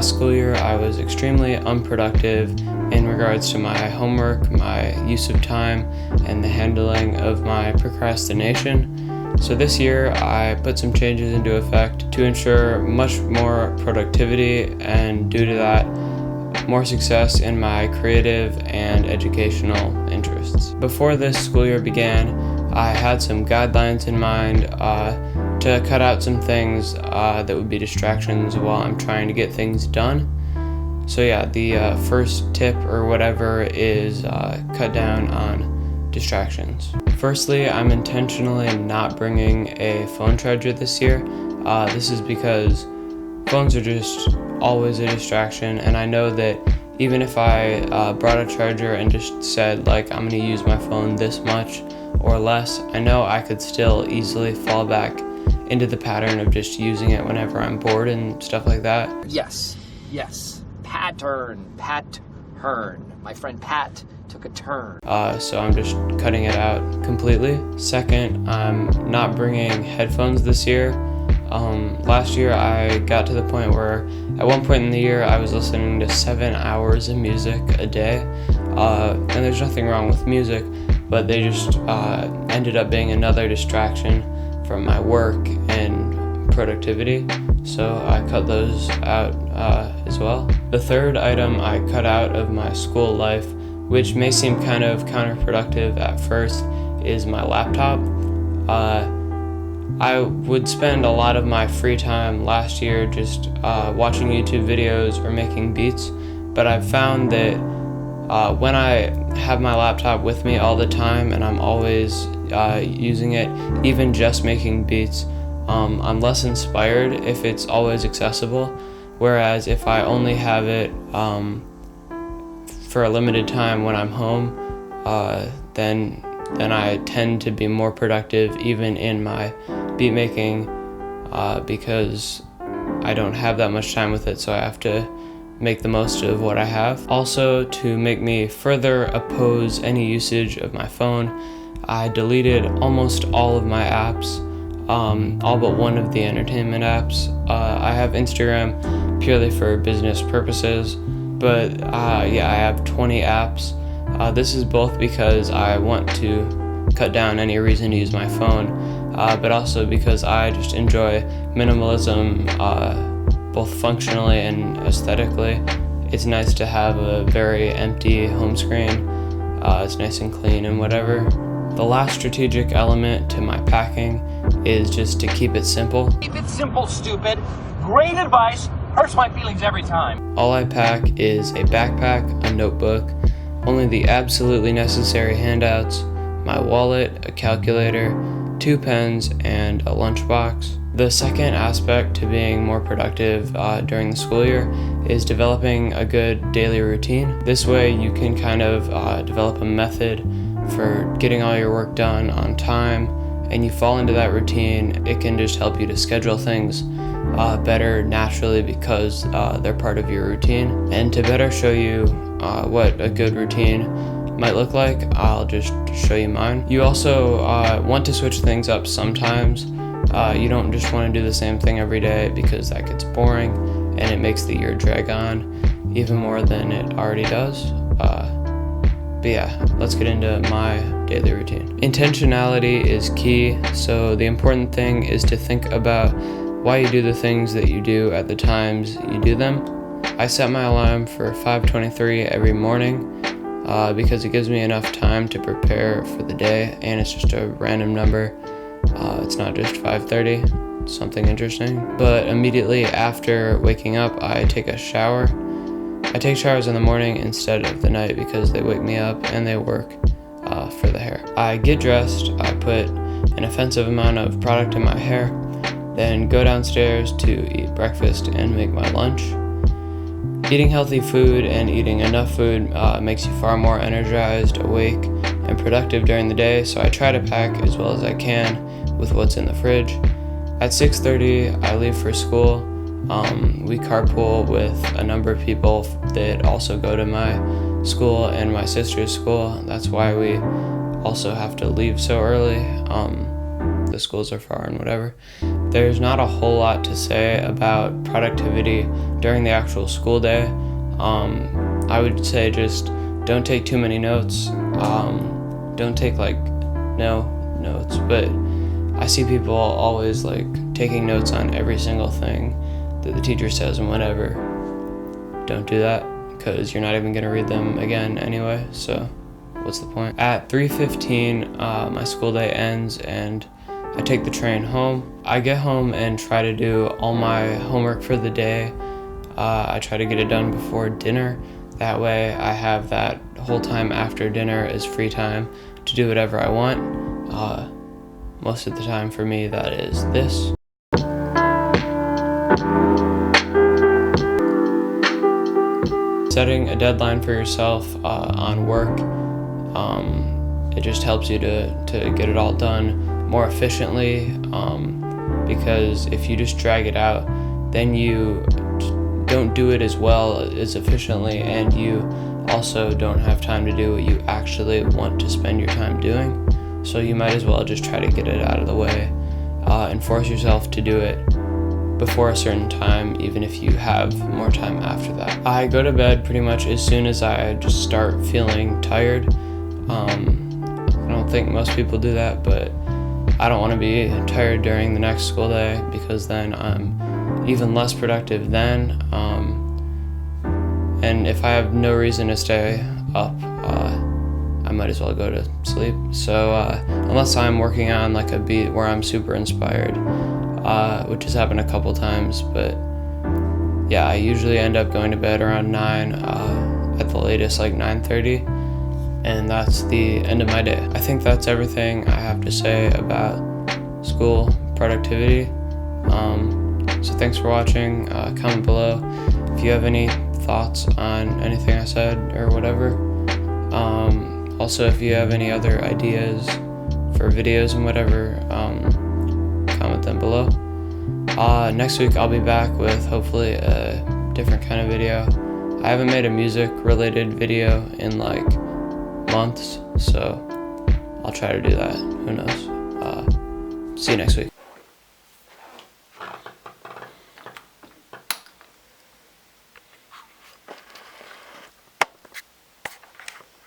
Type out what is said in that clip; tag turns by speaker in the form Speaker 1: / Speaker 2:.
Speaker 1: last school year, I was extremely unproductive in regards to my homework, my use of time, and the handling of my procrastination. So this year, I put some changes into effect to ensure much more productivity, and due to that, more success in my creative and educational interests. Before this school year began, I had some guidelines in mind to cut out some things that would be distractions while I'm trying to get things done. So yeah, the first tip or whatever is cut down on distractions. Firstly, I'm intentionally not bringing a phone charger this year. This is because phones are just always a distraction, and I know that even if I brought a charger and just said like I'm gonna use my phone this much or less, I know I could still easily fall back into the pattern of just using it whenever I'm bored and stuff like that.
Speaker 2: Yes. Pattern. My friend Pat took a turn.
Speaker 1: So I'm just cutting it out completely. Second, I'm not bringing headphones this year. Last year I got to the point where at one point in the year I was listening to 7 hours of music a day, and there's nothing wrong with music, but they just ended up being another distraction from my work and productivity, so I cut those out as well. The third item I cut out of my school life, which may seem kind of counterproductive at first, is my laptop. I would spend a lot of my free time last year just watching YouTube videos or making beats, but I've found that when I have my laptop with me all the time and I'm always using it, even just making beats, I'm less inspired if it's always accessible, whereas if I only have it for a limited time when I'm home, then I tend to be more productive even in my beat making because I don't have that much time with it, so I have to make the most of what I have. Also, to make me further oppose any usage of my phone, I deleted almost all of my apps, all but one of the entertainment apps. I have Instagram purely for business purposes, but yeah, I have 20 apps. This is both because I want to cut down any reason to use my phone, but also because I just enjoy minimalism, both functionally and aesthetically. It's nice to have a very empty home screen. It's nice and clean and whatever. The last strategic element to my packing is just to keep it simple.
Speaker 2: Keep it simple, stupid. Great advice. Hurts my feelings every time.
Speaker 1: All I pack is a backpack, a notebook, only the absolutely necessary handouts, my wallet, a calculator, 2 pens, and a lunchbox. The second aspect to being more productive during the school year is developing a good daily routine. This way you can kind of develop a method for getting all your work done on time, and you fall into that routine. It can just help you to schedule things better naturally because they're part of your routine. And to better show you what a good routine might look like, I'll just show you mine. You also want to switch things up sometimes. You don't just want to do the same thing every day because that gets boring and it makes the year drag on even more than it already does. But yeah, let's get into my daily routine. Intentionality is key, so the important thing is to think about why you do the things that you do at the times you do them. I set my alarm for 5:23 every morning because it gives me enough time to prepare for the day, and it's just a random number. It's not just 5:30, it's something interesting. But immediately after waking up, I take a shower. I take showers in the morning instead of the night because they wake me up and they work for the hair. I get dressed, I put an offensive amount of product in my hair, then go downstairs to eat breakfast and make my lunch. Eating healthy food and eating enough food makes you far more energized, awake, and productive during the day, so I try to pack as well as I can with what's in the fridge. At 6:30, I leave for school. We carpool with a number of people that also go to my school and my sister's school. That's why we also have to leave so early. The schools are far and whatever. There's not a whole lot to say about productivity during the actual school day. I would say just don't take too many notes. Don't take no notes, but I see people always taking notes on every single thing that the teacher says and whatever. Don't do that, because you're not even gonna read them again anyway, so what's the point? At 3:15, my school day ends and I take the train home. I get home and try to do all my homework for the day. I try to get it done before dinner. That way I have that whole time after dinner is free time to do whatever I want. Most of the time for me that is this. Setting a deadline for yourself on work, it just helps you to get it all done more efficiently, because if you just drag it out, then you don't do it as well, as efficiently, and you also don't have time to do what you actually want to spend your time doing. So you might as well just try to get it out of the way and force yourself to do it before a certain time, even if you have more time after that. I go to bed pretty much as soon as I just start feeling tired. I don't think most people do that, but I don't want to be tired during the next school day, because then I'm even less productive then. And if I have no reason to stay up, I might as well go to sleep. So unless I'm working on a beat where I'm super inspired, which has happened a couple times, but yeah, I usually end up going to bed around 9, at the latest 9:30, and that's the end of my day. I think that's everything I have to say about school productivity. So thanks for watching. Comment below if you have any thoughts on anything I said or whatever. Also, if you have any other ideas for videos and whatever, comment them below. Next week I'll be back with hopefully a different kind of video. I haven't made a music related video in months, so I'll try to do that. Who knows? See you next week.